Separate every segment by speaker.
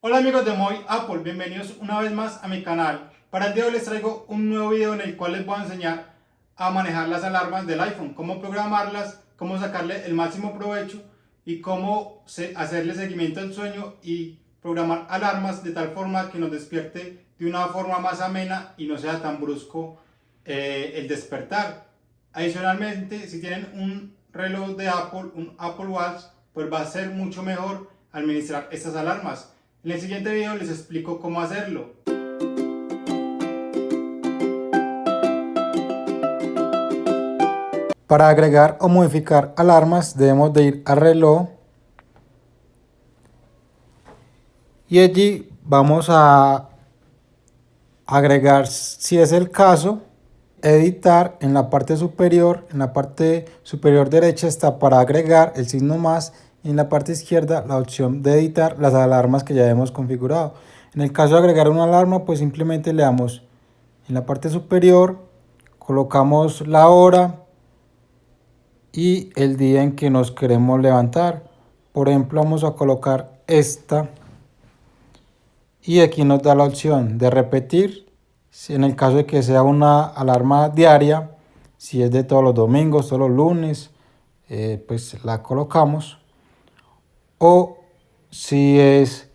Speaker 1: Hola amigos de Moy Apple, bienvenidos una vez más a mi canal. Para el día de hoy les traigo un nuevo video en el cual les voy a enseñar a manejar las alarmas del iPhone, cómo programarlas, cómo sacarle el máximo provecho y cómo hacerle seguimiento al sueño y programar alarmas de tal forma que nos despierte de una forma más amena y no sea tan brusco el despertar. Adicionalmente, si tienen un reloj de Apple, un Apple Watch, pues va a ser mucho mejor administrar estas alarmas. En el siguiente video les explico cómo hacerlo.
Speaker 2: Para agregar o modificar alarmas debemos de ir al reloj y allí vamos a agregar, si es el caso, editar. En la parte superior derecha está para agregar el signo más y en la parte izquierda la opción de editar las alarmas que ya hemos configurado. En el caso de agregar una alarma, pues simplemente le damos en la parte superior, colocamos la hora y el día en que nos queremos levantar. Por ejemplo, vamos a colocar esta y aquí nos da la opción de repetir en el caso de que sea una alarma diaria. Si es de todos los domingos, todos los lunes, pues la colocamos, o si es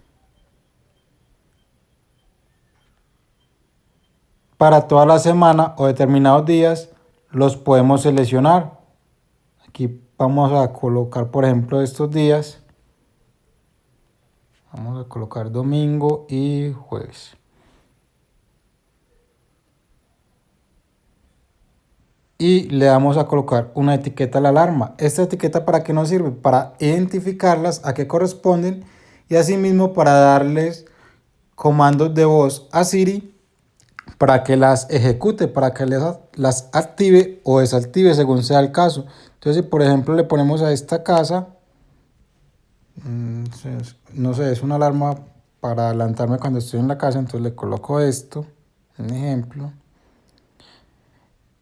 Speaker 2: para toda la semana o determinados días, los podemos seleccionar. Aquí vamos a colocar, por ejemplo, estos días. Vamos a colocar domingo y jueves. Y le damos a colocar una etiqueta a la alarma. ¿Esta etiqueta para qué nos sirve? Para identificarlas, a qué corresponden, y asimismo para darles comandos de voz a Siri para que las ejecute, para que las active o desactive según sea el caso. Entonces, si por ejemplo le ponemos a esta casa, no sé, es una alarma para adelantarme cuando estoy en la casa, entonces le coloco esto, un ejemplo,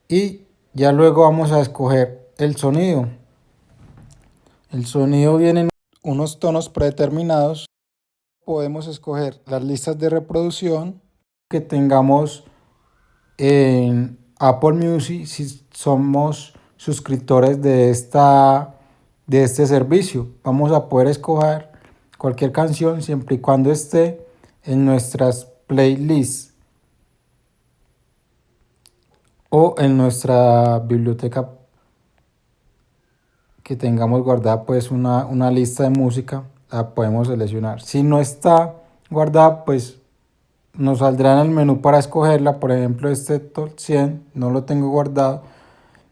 Speaker 2: y ya luego vamos a escoger el sonido. El sonido viene en unos tonos predeterminados. Podemos escoger las listas de reproducción que tengamos en Apple Music si somos suscriptores de este servicio. Vamos a poder escoger cualquier canción siempre y cuando esté en nuestras playlists o en nuestra biblioteca que tengamos guardada, pues una lista de música, la podemos seleccionar. Si no está guardada, pues nos saldrá en el menú para escogerla. Por ejemplo, este top 100 no lo tengo guardado,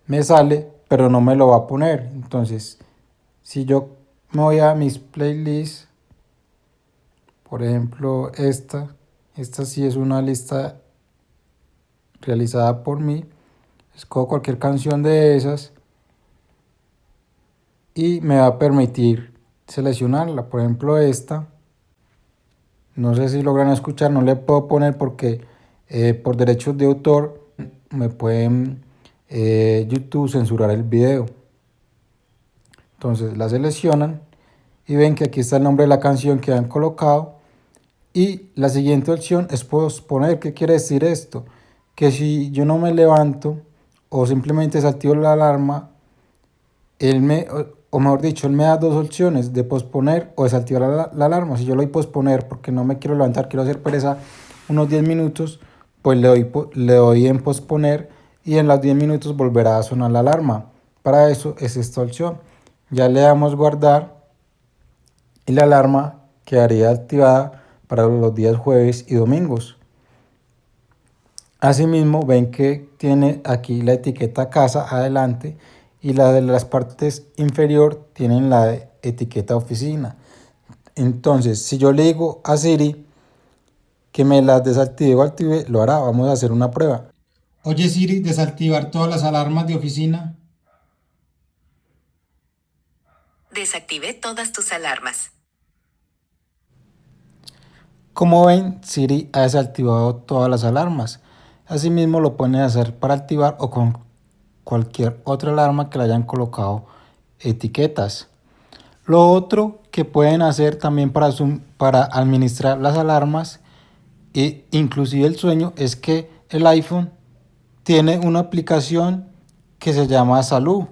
Speaker 2: me sale, pero no me lo va a poner. Entonces, si yo me voy a mis playlists, por ejemplo, esta sí es una lista realizada por mí, escojo cualquier canción de esas y me va a permitir seleccionarla. Por ejemplo, esta, no sé si logran escuchar, no le puedo poner porque por derechos de autor me pueden YouTube censurar el video. Entonces la seleccionan y ven que aquí está el nombre de la canción que han colocado, y la siguiente opción es posponer. ¿Qué quiere decir esto? Que si yo no me levanto o simplemente desactivo la alarma, o mejor dicho, él me da dos opciones de posponer o desactivar la alarma. Si yo le doy posponer porque no me quiero levantar, quiero hacer pereza unos 10 minutos, pues le doy en posponer y en los 10 minutos volverá a sonar la alarma. Para eso es esta opción. Ya le damos guardar y la alarma quedaría activada para los días jueves y domingos. Asimismo, ven que tiene aquí la etiqueta casa adelante y la de las partes inferior tienen la de etiqueta oficina. Entonces, si yo le digo a Siri que me las desactive o active, lo hará. Vamos a hacer una prueba.
Speaker 1: Oye Siri, desactivar todas las alarmas de oficina.
Speaker 3: Desactive todas tus alarmas.
Speaker 2: Como ven, Siri ha desactivado todas las alarmas. Asimismo, lo pueden hacer para activar o con cualquier otra alarma que le hayan colocado etiquetas. Lo otro que pueden hacer también para administrar las alarmas e inclusive el sueño es que el iPhone tiene una aplicación que se llama Salud.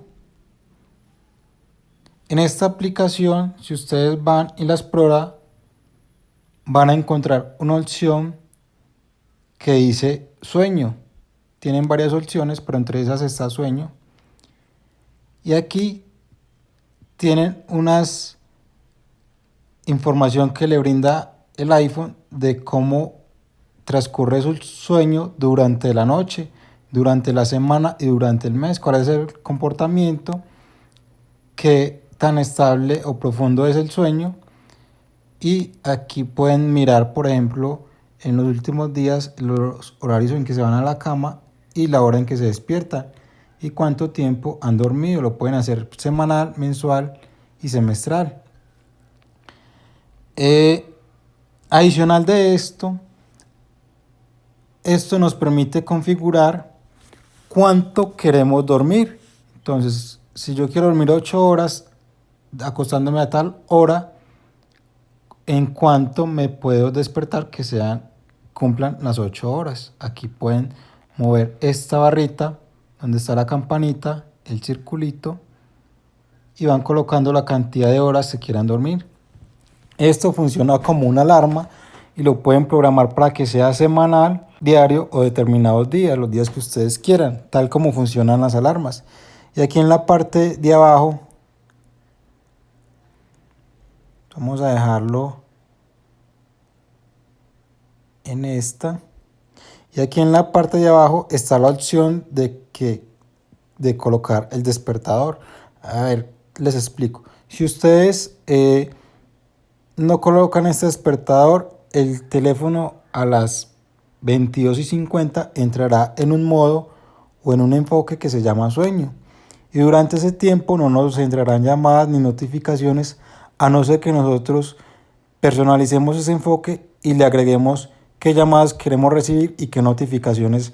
Speaker 2: En esta aplicación, si ustedes van y la exploran, van a encontrar una opción que dice sueño. Tienen varias opciones, pero entre esas está sueño. Y aquí tienen unas información que le brinda el iPhone de cómo transcurre su sueño durante la noche, durante la semana y durante el mes. Cuál es el comportamiento, qué tan estable o profundo es el sueño. Y aquí pueden mirar, por ejemplo, en los últimos días los horarios en que se van a la cama y la hora en que se despiertan y cuánto tiempo han dormido. Lo pueden hacer semanal, mensual y semestral. Adicional de esto nos permite configurar cuánto queremos dormir. Entonces, si yo quiero dormir 8 horas, acostándome a tal hora, en cuanto me puedo despertar que cumplan las 8 horas. Aquí pueden mover esta barrita donde está la campanita, el circulito, y van colocando la cantidad de horas que quieran dormir. Esto funciona como una alarma y lo pueden programar para que sea semanal, diario o determinados días, los días que ustedes quieran, tal como funcionan las alarmas. Y aquí en la parte de abajo, vamos a dejarlo en esta. Y aquí en la parte de abajo está la opción de colocar el despertador. A ver, les explico. Si ustedes no colocan este despertador, el teléfono a las 22:50 entrará en un modo o en un enfoque que se llama sueño. Y durante ese tiempo no nos entrarán llamadas ni notificaciones, a no ser que nosotros personalicemos ese enfoque y le agreguemos qué llamadas queremos recibir y qué notificaciones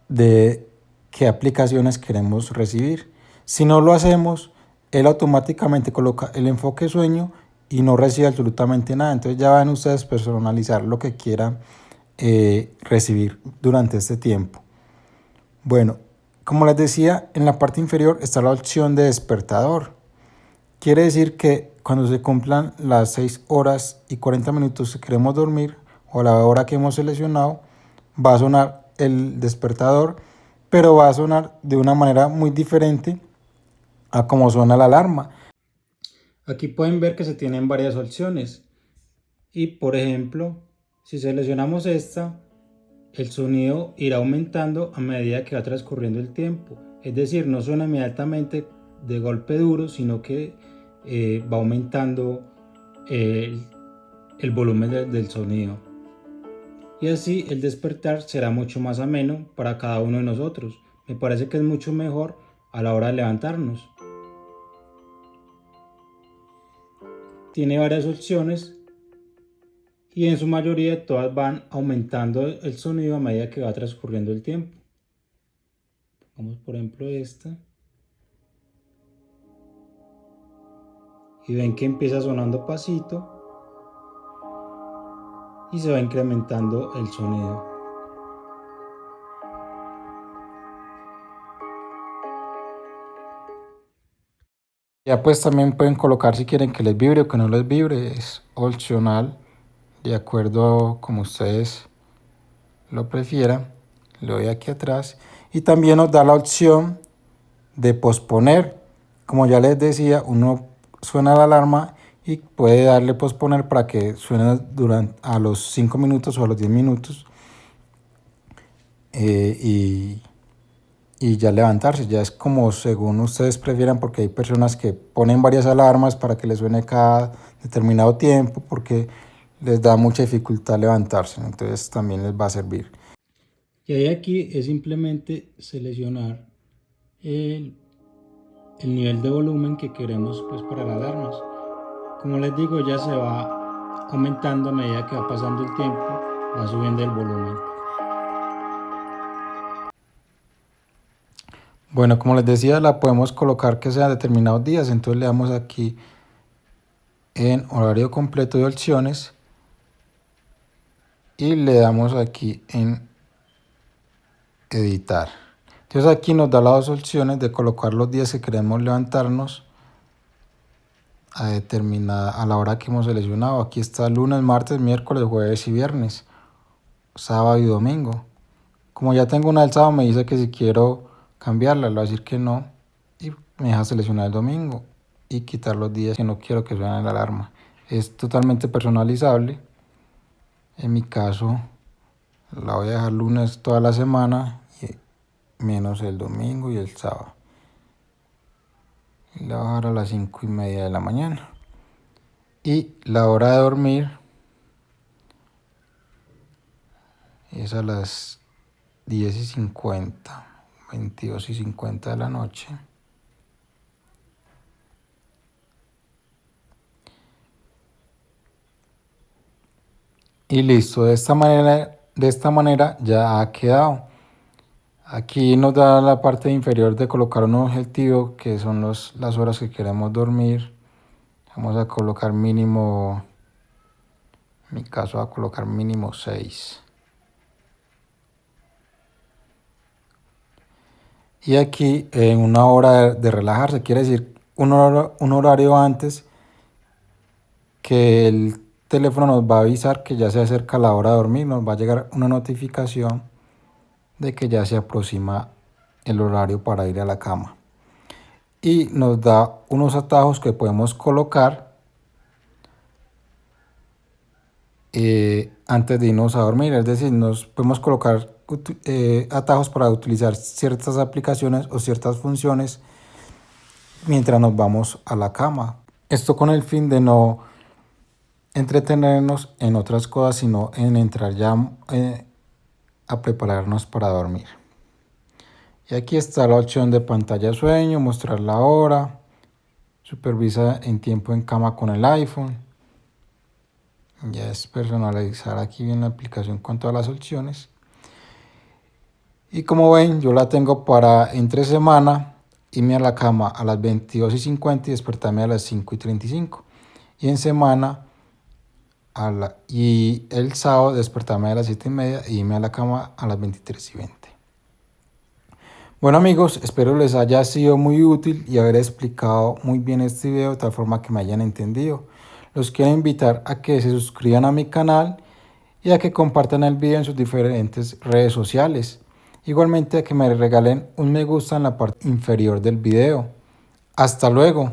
Speaker 2: de qué aplicaciones queremos recibir. Si no lo hacemos, él automáticamente coloca el enfoque sueño y no recibe absolutamente nada. Entonces ya van ustedes personalizar lo que quieran recibir durante este tiempo. Bueno, como les decía, en la parte inferior está la opción de despertador. Quiere decir que cuando se cumplan las 6 horas y 40 minutos que queremos dormir o a la hora que hemos seleccionado, va a sonar el despertador, pero va a sonar de una manera muy diferente a como suena la alarma. Aquí pueden ver que se tienen varias opciones y, por ejemplo, si seleccionamos esta, el sonido irá aumentando a medida que va transcurriendo el tiempo. Es decir, no suena inmediatamente de golpe duro, sino que va aumentando el volumen del sonido. Y así el despertar será mucho más ameno para cada uno de nosotros. Me parece que es mucho mejor a la hora de levantarnos. Tiene varias opciones y en su mayoría todas van aumentando el sonido a medida que va transcurriendo el tiempo. Vamos por ejemplo esta. Y ven que empieza sonando pasito y se va incrementando el sonido. Ya pues también pueden colocar si quieren que les vibre o que no les vibre, es opcional, de acuerdo a como ustedes lo prefieran. Le doy aquí atrás y también nos da la opción de posponer. Como ya les decía, uno suena la alarma y puede darle posponer para que suene a los 5 minutos o a los 10 minutos y ya levantarse. Ya es como según ustedes prefieran, porque hay personas que ponen varias alarmas para que les suene cada determinado tiempo porque les da mucha dificultad levantarse, entonces también les va a servir. Y ahí aquí es simplemente seleccionar el nivel de volumen que queremos pues para las alarmas. Como les digo, ya se va aumentando a medida que va pasando el tiempo, va subiendo el volumen. Bueno, como les decía, la podemos colocar que sea determinados días, entonces le damos aquí en horario completo de opciones y le damos aquí en editar. Entonces aquí nos da las dos opciones de colocar los días que queremos levantarnos a la hora que hemos seleccionado. Aquí está lunes, martes, miércoles, jueves y viernes, sábado y domingo. Como ya tengo una del sábado, me dice que si quiero cambiarla, le voy a decir que no y me deja seleccionar el domingo y quitar los días que no quiero que suene la alarma. Es totalmente personalizable. En mi caso la voy a dejar lunes toda la semana y menos el domingo y el sábado. Y la voy a dejar a las 5:30 de la mañana. Y la hora de dormir es a las 10:50, 22:50 de la noche. Y listo, de esta manera ya ha quedado. Aquí nos da la parte inferior de colocar un objetivo, que son las horas que queremos dormir. Vamos a colocar mínimo, en mi caso voy a colocar mínimo 6. Y aquí en una hora de relajarse, quiere decir un horario antes que el teléfono nos va a avisar que ya se acerca la hora de dormir, nos va a llegar una notificación de que ya se aproxima el horario para ir a la cama. Y nos da unos atajos que podemos colocar antes de irnos a dormir, es decir, nos podemos colocar atajos para utilizar ciertas aplicaciones o ciertas funciones mientras nos vamos a la cama. Esto con el fin de no entretenernos en otras cosas, sino en entrar ya a prepararnos para dormir. Y aquí está la opción de pantalla sueño, mostrar la hora, supervisa en tiempo en cama con el iPhone. Ya es personalizar aquí bien la aplicación con todas las opciones. Y como ven, yo la tengo para entre semana irme a la cama a las 22:50 y despertarme a las 5:35. Y en semana y el sábado despertarme a las 7:30 y irme a la cama a las 23:20. Bueno amigos, espero les haya sido muy útil y haber explicado muy bien este video de tal forma que me hayan entendido. Los quiero invitar a que se suscriban a mi canal y a que compartan el video en sus diferentes redes sociales. Igualmente a que me regalen un me gusta en la parte inferior del video. Hasta luego.